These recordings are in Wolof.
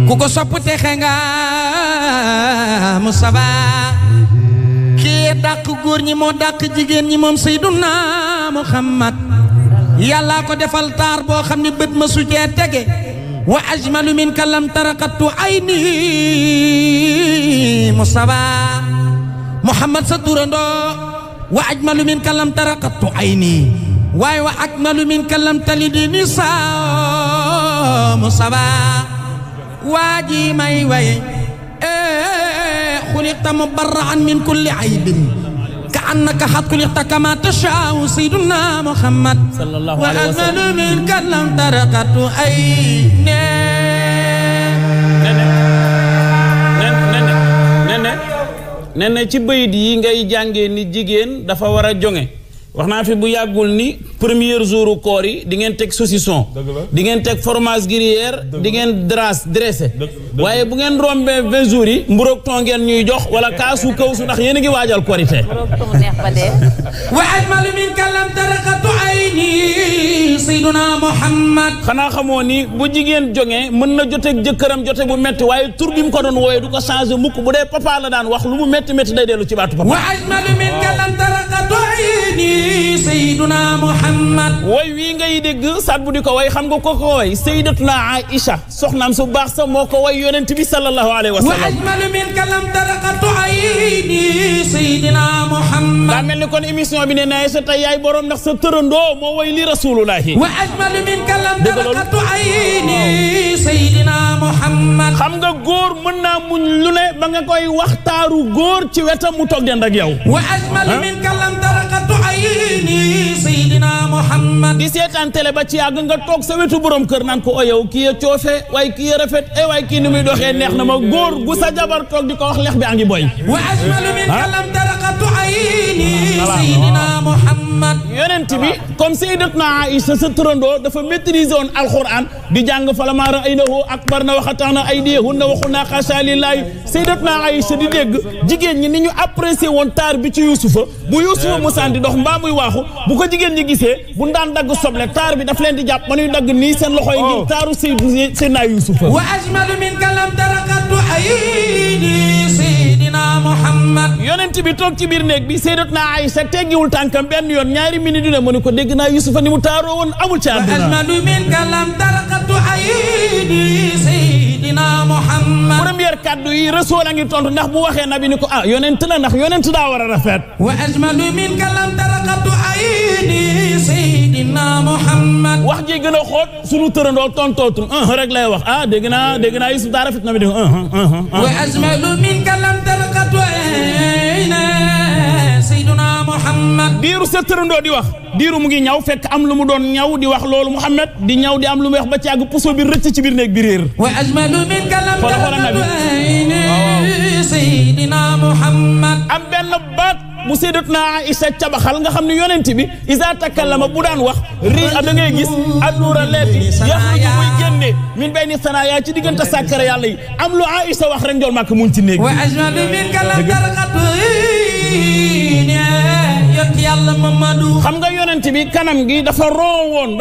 ku ko sopp texe nga Mustafa kii dàq góor ñi moo dàq jigéen ñi moom Seydina Muhammad yàlla ko defal taar boo xam ne bët ma su cee tege wa ajmalu minka lam taraqatu ayni Mustafa Muhammad sa turandoo wa ajmalu minka lam taraqatu ayni waaye wa akmalu minka lam talidi nisaa Mustafa waaji may way xuliqta mubarra'an min kulli aybin ka'annaka qad xuliqta kama tashaa'u sayyiduna Muhammad sallallahu alayhi wa sallam wa ajmalu minka lam taraqatu ayni nene ci bayit yi ngay jàngee ni jigéen dafa war a jonge wax naa fi bu yàggul ni premier jour koor yi di ngeen teg saucisson di ngeen teg fromage gruyère di ngeen dressé waaye bu ngeen rombee 20 jours yi mburoog ton ngeen ñuy jox wala kaasu kaw su ndax yéen a ngi waajal korité wa ajmalu minka lam taraqatu ayni sayyiduna Muhammad xanaa xamoo ni bu jigéen jonge mën na joteeg jëkkëram jote bu metti waaye tur bi mu ko doon wooyee du ko changé mukk bu dee papa la daan wax lu mu metti metti day dellu ci baatu papa wa ajmalu minka lam taraqatu ayni sayyiduna Muhammad way wii ngay dégg Sadbou di ko way xam nga ko ko way sayyidatuna Aïcha soxnaam su baax sa moo ko way yonent bi sallallahu alayhi wa sallam wa ajmalu minka lam taraqatu ayni sayyidina Muhammad daa mel ni kon émission bi ne na sa tey yaay borom ndax sa tërandoo moo way li rasulullahi wa ajmalu minka lam taraqatu ayni sayyidina Muhammad xam nga góor mën naa muñ lu ne ba nga koy waxtaaru góor ci wetam mu toog dend ak yow wa ajmalu minka lam taraqatu ayni sayyidina Muhammad di seetaan télé ba ci yàgg nga toog sa wetu borom kër naan ko o yow kii ya coofe waaye kii ya rafet waaye kii ni muy doxee neex na ma góor gu sa jabar toog di ko wax lex bi a ngi boy wa ajmalu minka lam taraqatu ayni sayyidina Muhammad yonent bi comme sayyidatuna Aïcha sa turandoo dafa maîtriser woon alquran di jàng falammaa ra'aynahu akbarna wa xata'na aydiyahunna wa qulna xaasha lillahi sayyidatuna Aïcha di dégg jigéen ñi ni ñu apprécié woon taar bi ci Yuusufa bu Yuusufa musaan di dox mbaa muy waaxu bu ko jigéen ñi gisee bu daan dagg soble taar bi daf leen di jàpp ba ñuy dagg nii seen loxo yi ngir taaru Seydina Yuusufa wa ajmalu minka lam taraqatu ayni sayyidina Muhammad yonent bi toog ci biir néeg bi sayyidatuna Aïcha teggiwul tànkam benn yoon ñaari minute dina mu ne ko dégg naa Yuusufa ni mu taaroo woon amul ci àdduna wa ajmalu minka lam taraqatu ayni sayyidina Muhammad première kaddu yi Rasul a ngi tontu ndax bu waxee nabi ni ko ah yonent la ndax yonent daa war a rafet wa ajmalu minka lam taraqatu ayni sayyidina Muhammad wax ji gën a xóot sunu tërandoo tontootul rek lay wax ah dégg naa Yuusuf daa rafet na mi dégg wa ajmalu minka lam taraqatu ayni sayyidina Muhammad diiru sa tërandoo di wax diiru mu ngi ñaw fekk am lu mu doon ñaw di wax loolu Mohamed di ñaw di am lu mu wax ba ci àgg puso bi rëcc ci biir néeg bi réer wa ajmalu minka lam taraqatu ayni sayyidina Muhammad am benn baat bu sayyidatuna Aïcha cabaxal nga xam ne yonent bi isa takallama bu daan wax ri da ngay gis annuura leeti yaxruju muy génne min bayni sanaya ci diggante sàkkare yàlla yi am lu Aïcha wax rek njool màkk mun ci néeg wa ajmalu minka lam taraqatu ayni yàlla Mamadu xam nga yonent bi kanam gi dafa ron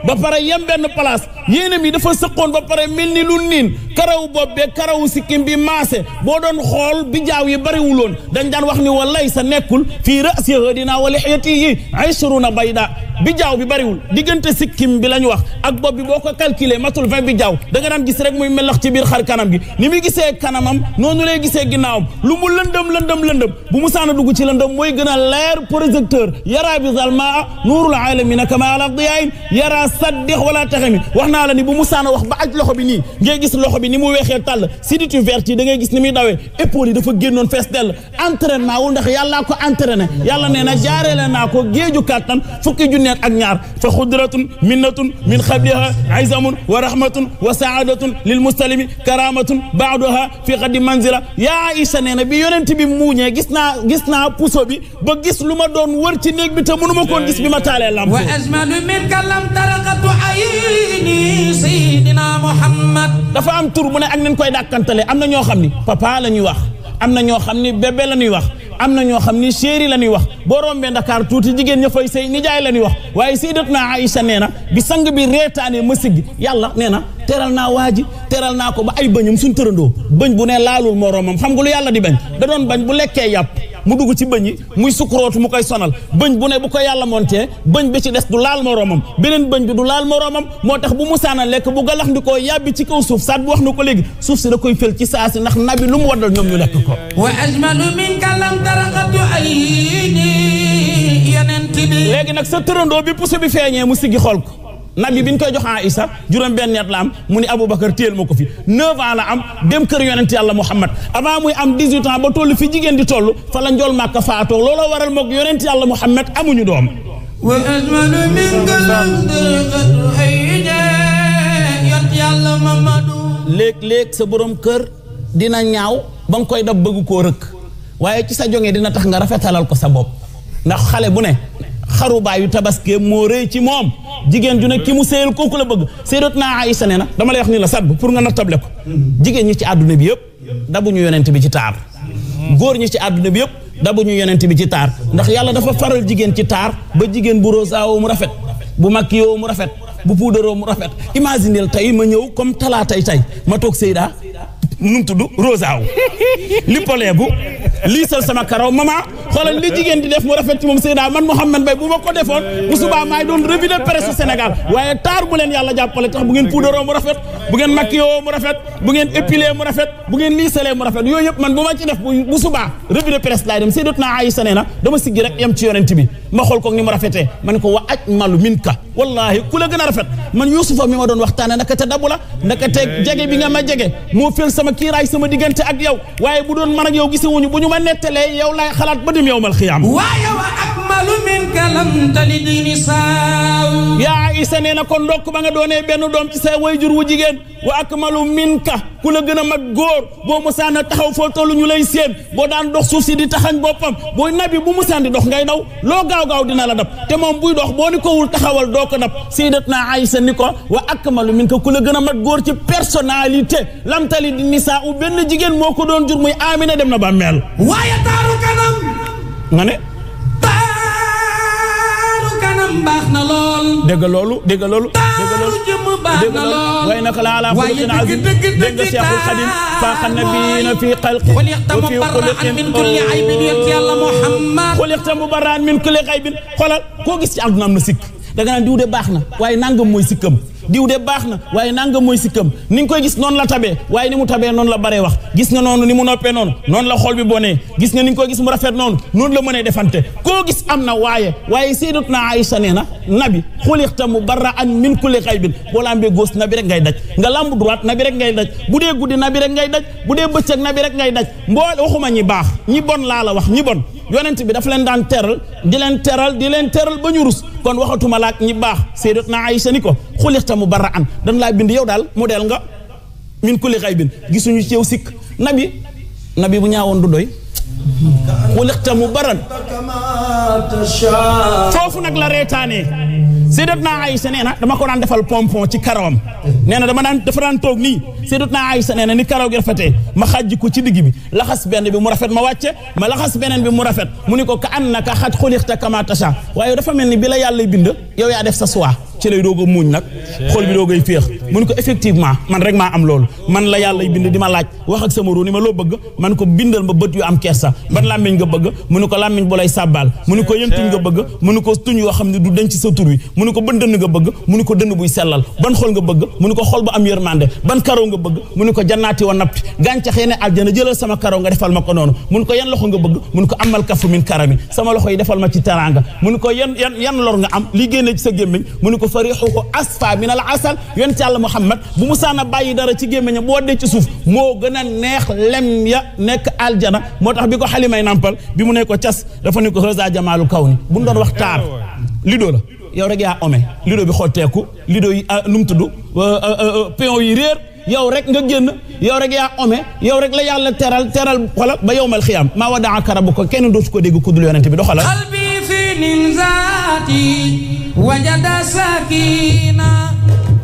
ba pare yem benn place yéene mi dafa sëqoon ba pare mel ni lu niin karaw bopp be karawu sikkim bi maase boo doon xool bi jaaw yi bariwuloon dañ daan wax ni walay sa nekkul fii ra'sihi dina wa lihiyatihi 20 bayda bi jaaw bi bariwul diggante sikkim bi lañ wax ak bopp bi boo ko calculer matul 20 bi jaaw da nga daan gis rek muy melax ci biir xar kanam gi ni muy gisee kanamam noonu lay gisee ginnaawam lu mu lëndëm bu mu saana dugg ci lëndëm mooy gën a leer projecteur yara bi zalmaa nuurul aalamiina kama ala diyaa'in yara saddix wala taxami wax naa la ni bu mu saana wax ba aj loxo bi nii ngay gis loxo bi ni mu weexee tàll siditi vert yi da ngay gis ni muy dawee épaule yi dafa génnoon fees dell entraînement wul ndax yàllaa ko entraîné yàlla nee na jaareele naa ko géeju kàttan fukki junneet ak ñaar fa xudratun minnatun min xabliha ayzamun wa rahmatun wa saadatun lil muslimi karamatun baaduha fi xaddi manzila yaa Aïcha nee na bi yonent bi muuñee gis naa puso bi ba gis lu ma doon wër ci néeg bi te mënu ma koon gis bi ma taalee lamp wa ajmalu minka lam taraqatu ayni sayyidina Muhammad dafa am tur mu ne ak nañ koy dàkkantale am na ñoo xam ni papa la ñuy wax am na ñoo xam ni bébé la ñuy wax am na ñoo xam ni chéri la ñuy wax boo rombee Dakar tuuti jigéen ña fay sëy nijaay la ñuy wax waaye sayyidatuna Aïcha nee na bi sang bi reetaanee ma siggi yàlla nee na teral naa waa ji teral naa ko ba ay bëñam suñ tërandoo bëñ bu ne laalul moroomam xam nga lu yàlla di bañ da doon bañ bu lekkee yàpp mu dugg ci bëñ yi muy sukurootu mu koy sonal bëñ bu ne bu ko yàlla montee bëñ bi ci des du laal moroomam beneen bëñ bi du laal moroomam moo tax bu musaana lekk bu galax ndi koo yàbbi ci kaw suuf Sadbou wax na ko léegi suuf si da koy fel ci saasi ndax nabi lu mu waddal ñoom ñu lekk ko wa ajmalu minka lam taraqatu ayni yenent bi léegi nag sa tërandoo bi puso bi feeñee mu siggi xool ko nabi bi ñu koy jox Aïssa juróom benn at la am mu ni Aboubacar téel ma ko fi 9 ans la am dem kër yonent yàlla Mohamed avant muy am 18 ans ba toll fi jigéen di toll fa la njool Màkka faatoo looloo waral moog yonent yàlla Mohamed amuñu doom wa ajmalu minka lam taraqatu ayni yonent yàlla Mamadou léeg-léeg sa borom kër dina ñaaw ba nga koy dab bëgg koo rëkk waaye ci sa jonge dina tax nga rafetalal ko sa bopp ndax xale bu ne xaru baayu tabaski moo rëy ci moom jigéen ju ne ki mu séyal kooku la bëgg Sayyidatuna Aïssa nee na dama lay wax ni la Sadbou pour nga nattable ko jigéen ñi ci àdduna bi yëpp dabuñu yonent bi ci taar góor ñi ci àdduna bi yëpp dabuñu yonent bi ci taar ndax yàlla dafa faral jigéen ci taar ba jigéen bu rosaawoo mu rafet bu makkiyoo mu rafet bu puudaroo mu rafet imagineel tey ma ñëw comme talaatay tey ma toog Seyda nu mu tudd rosaaw li poleebu liisal sama karaw maman xoolal li jigéen di def mu rafet ci moom Seyda man Mohamed Mbaye bu ma ko defoon bu subaa maay doon revue de presse Sénégal waaye taar bu leen yàlla jàppale tax bu ngeen puudaroo mu rafet bu ngeen maquilloo mu rafet bu ngeen épilé mu rafet bu ngeen liisalee mu rafet yooyu yëpp man bu ma ci def bu subaa revue de presse laay dem Sayyidatuna Aïssa nee na dama siggi rek yem ci yonent bi ma xool ko ni mu rafetee man ko wa ajmalu minka wallahi ku la gën a rafet man Yuusufa mi ma doon waxtaane naka te dabu la naka te jege bi nga ma jege moo fel sama kiiraay sama diggante ak yow waaye bu doon man ak yow gisewuñu bu ñu ma nettalee yow laay xalaat ba dem yawmal xiyaam waaye wa akmalu minka lam talidi nisaa yaa Aïssa nee na kon ndokk ba nga doonee benn doom ci say wayjur wu jigéen wa akmalu minka ku la gën a mag góor boo musaan a taxaw foo tollu ñu lay séen boo daan dox suuf si di taxañ boppam booy nabi bu musaan di dox ngay daw loo gaaw-gaaw dina la dab te moom buy dox boo ni ko wul taxawal doo ko dab Sayyidatuna Aïssa ni ko wa akmalu minka ku la gën a mag góor ci personnalité lam tali di nisaa u benn jigéen moo ko doon jur muy Amina dem na ba meel waaye taaru kanam nga ne taaru kanam baax na lool dégg loolu dégg loolu taaru jëmm baax na lool waaye naka la ala xuluqin azim dégg nga Cheikhul Khadim faaxa nabiyina fi xalqi xuliqta mubarra'an min kulli aybin yonent yàlla Muhammad xuliqta mubarra'an min kulli aybin xoolal koo gis ci àdduna am na sikk da nga naan diw de baax na waaye nangam mooy sikkam diw de baax na waaye nangam mooy sikkam ni nga koy gis noonu la tabee waaye ni mu tabee noonu la baree wax gis nga noonu ni mu noppee noonu noonu la xol bi bonee gis nga ni nga koy gis mu rafet noonu noonu la mënee defante koo gis am na waaye Sayyidatuna Aïssa nee na nabi xuliqta mubarra'an min kulli xaybin boo lambee gauche nabi rek ngay daj nga lamb droite nabi rek ngay daj bu dee guddi nabi rek ngay daj bu dee bëccëg nabi rek ngay daj waxuma ñi baax ñi bon laa la wax ñi bon yonent bi dafa leen daan teral di leen teral ba ñu rus kon waxatuma laak ñi baax Sayyidatuna Aïssa ni ko xuliqta mubarra'an dan laa bind yow daal modèle nga min kulli xaybin gisuñu ci yow sikk nabi bu ñaawoon du doy xuliqta mubarra'an foofu nag la reetaanee Sayyidatuna Aïssa nee na dama ko daan defal pompon ci karawam nee na dafa daan toog nii Sayyidatuna Aïssa nee na ni karaw gi rafetee ma xàjji ko ci digg bi laxas benn bi mu rafet ma wàcce ma laxas beneen bi mu rafet mu ni ko ka annaka xat xuliqta kama tasha waaye dafa mel ni bi la yàlla bind yow yaa def sa choix ci lay doog a muuñ nag xol bi doogay féex mu ni ko effectivement man rek maa am loolu man la yàlla bind di ma laaj wax ak sama ruu ni ma loo bëgg man ko bindal ma bët yu am kersa ban làmmiñ nga bëgg mu ni ko làmmiñ bu lay sàbbaal mu ni ko yën tuñ nga bëgg mu ni ko tuñ yoo xam ne du denc sa tur wi mu ni ko ban dënn nga bëgg mu ni ko dënn buy sellal ban xol nga bëgg mu ni ko xol bu am yërmande ban karaw nga bëgg mu ni ko jannaati wa nappi gàncax yi ne aljana jëlal sama karaw nga defal ma ko noonu mu ni ko yan loxo nga bëgg mu ni ko amal kafu min karami sama loxo yi defal ma ci teranga mu ni ko yan lor nga am li génne ci sa gémmiñ mu ni ko farixu ko asfa min al asal yonent yàlla Muhammad bu musaana bàyyi dara ci gémmiñ boo dee ci suuf moo gën a neex lem ya nekk aljana moo tax bi ko xalimay nampal bi mu ne ko cas dafa ne ko hëza jamaalu kaw ni bu ñu doon wax taar lido la yow rek yaa ome lido bi xotteeku lido yi nu mu tudd pion yi réer yow rek nga génn yow rek yaa ome yow rek la yàlla teral xoolal ba yowmal xiyaam maa wadaaka rabbuka kenn dootu ko dégg ku dul yonent bi doxalal qalbi fi nimzaati wajada sakina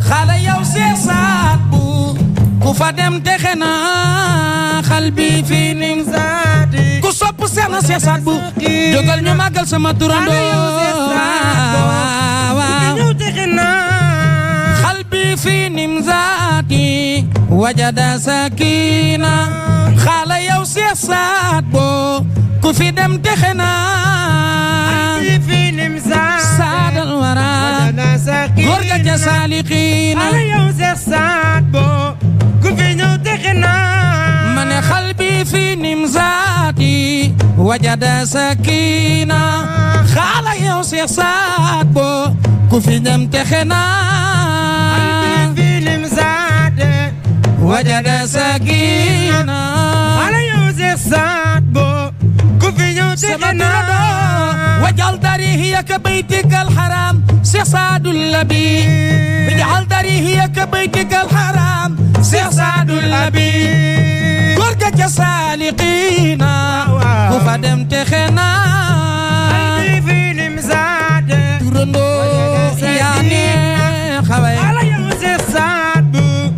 xale yow see Sadbou ku fa dem texe na qalbi fi nimzaati ku sopp seena see Sadbou jógal ñu màggal sama turando qalbi في نمزاتي وجد سكينة خال يوسف صادبو كفي دم تخنا قلبي في نمزاتي ساد الورى وجد سكينة غرقة سالقين خال يوسف صادبو كفي دم تخنا من قلبي في نمزاتي وجد سكينة خال يوسف صادبو كفي دم تخنا قلبي في نمزاتي وجد سكينة خال يوسف صادبو كفي دم تخنا وجعل دريه كبيتك الحرام سعد اللبي وجعل دريه كبيتك الحرام سعد اللبي قرقة سالقين وفدم تخنا قلبي في نمزاتي ترندو يعني خوي على يوسف صادبو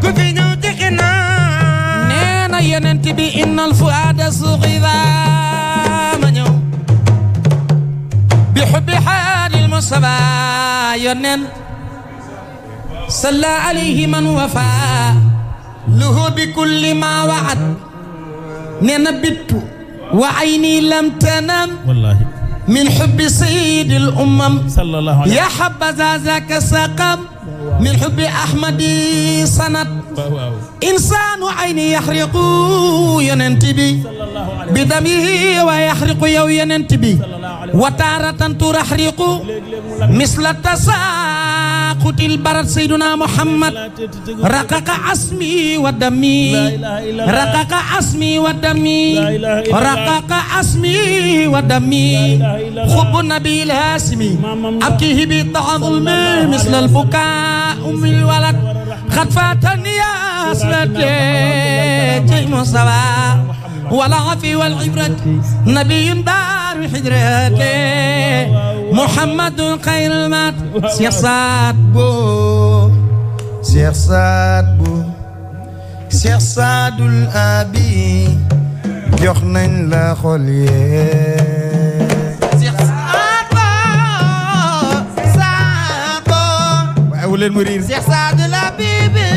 كفي دم تخنا نينا ينتبي إن الفؤاد صغيرا بحب حال المصطفى ينن صلى عليه من وفى له بكل ما وعد ننبت وعيني لم تنم والله من حب سيد الأمم صلى الله عليه يا حبذا ذاك سقم من حب أحمد سند إنسان عيني يحرق ينتبي بدمه ويحرق ينتبي وتارة ترحرق مثل التساقط البرد سيدنا محمد رقق عصمي ودمي رقق عصمي ودمي رقق عصمي ودمي حب النبي الهاشمي أبكيه بالتعظم مثل البكاء أم الولد قد فاتني يا أسلتي مصطفى والعفي والعبرة نبي دار حجرته محمد خير المات شيخ سادبو شيخ سادبو شيخ سادو الأبي jox nañ la xol yee Cheikh Sadbou Sadbou waaye leen mu riir Cheikh Sadou la bibi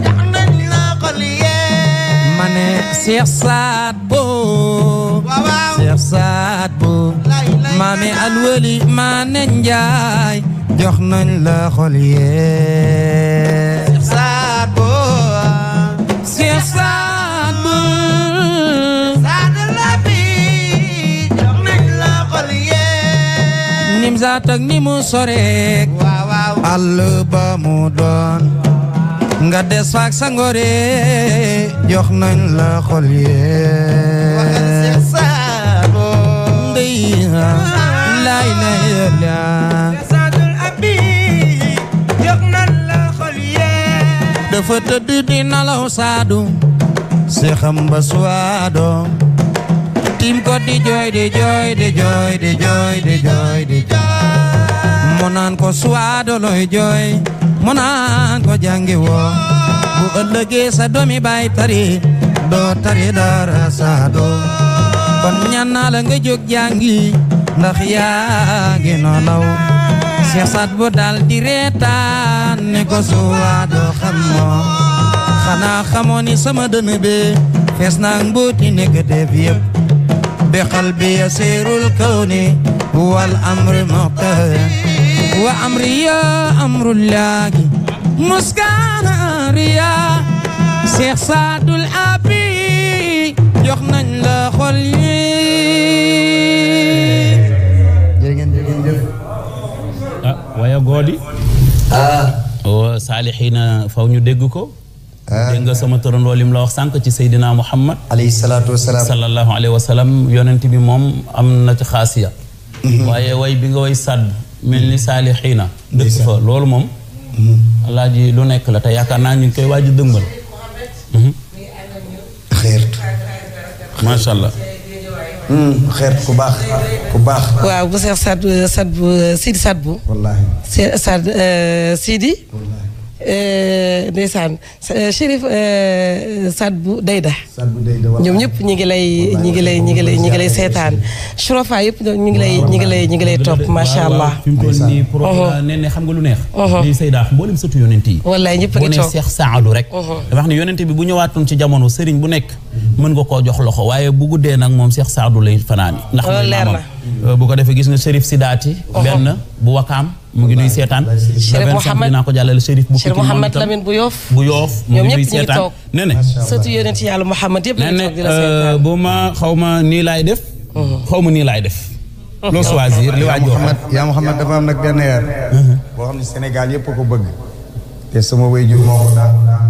jox nañ la xol yee ma ne Cheikh Sadbou Cheikh Sadbou maami alwali ma ne njaay jox nañ la xol yee Cheikh Sadbou Cheikh Sadbou Nimzaat ak ni mu soreek àll ba mu doon nga des faak sa ngore jox nañ la xol yee ndey lay lay la Sadul abi jox nañ la xol yee dafa tëdd di nalaw saadu si xam ba suwaado tim ko di jooy di jooy di jooy di jooy di jooy di jooy mu naan ko suwaado looy jooy mu naan ko jàngi woo bu ëllëgee sa doomi baay tari doo tari dara saado kon ñaan naa la nga jóg jàngi ndax yaa ngi nolaw Cheikh Sadbou daal di reetaan ne ko suwaado xam moo xanaa xamoo ni sama dënn be fees naa mbuuti nekk def yëpp بقلبي يسير الكون هو الأمر مقتهر وأمري يا أمر الله مسكان ريا شيخ سعد الأبي يخنن لا خلي ويا غودي وصالحين فاو ñu dégg ko dégg nga sama torondoo lim la wax sànq ci Seydina Mohamed alayhi salaatu wasalaam sallallahu alayhi wa sallam yonent bi moom am na ci xaasiya waaye way bi nga way sàdd mel ni saalixiina dëkk fa loolu moom alaaji lu nekk la te yaakaar naa ñu ngi koy waaj a dëmbal xeert macha allah xeert ku baax ku baax waaw bu Cheikh Sadbou Sidi Sadbou wallaahi Sidi ndeysaan Chérif Sadbou Dayda ñoom ñëpp ñi ngi lay seetaan Chorofa yëpp ñi ngi lay topp macha allah. fi mu toll nii pour ne xam nga lu neex. lii Seyda mboolem sëtu yonent yi. wallaay ñëpp a ngi toog boo nee Cheikh Saadou rek. dafa wax ne yonent bi bu ñëwaatoon ci jamono sëriñ bu nekk mën nga koo jox loxo waaye bu guddee nag moom Cheikh Saadou lay fanaani ndax mooy maamam bu ko defee gis nga Chérif Sidaati benn bu Wakaam mu ngi nuy seetaan Chérif Mohamed dinaa ko jàllale Chérif bu Chérif Mohamed Lamine bu Yoof mu ngi nuy seetaan ne ne sëtu yonent yàlla Mohamed yëpp ñu toog di la seetaan bu ma xaw ma nii laay def xaw ma nii laay def loo choisir li waa Mohamed yaa Mohamed dafa am nag benn yar boo xam ne Sénégal yëpp ko bëgg te sama waajur moo ko daan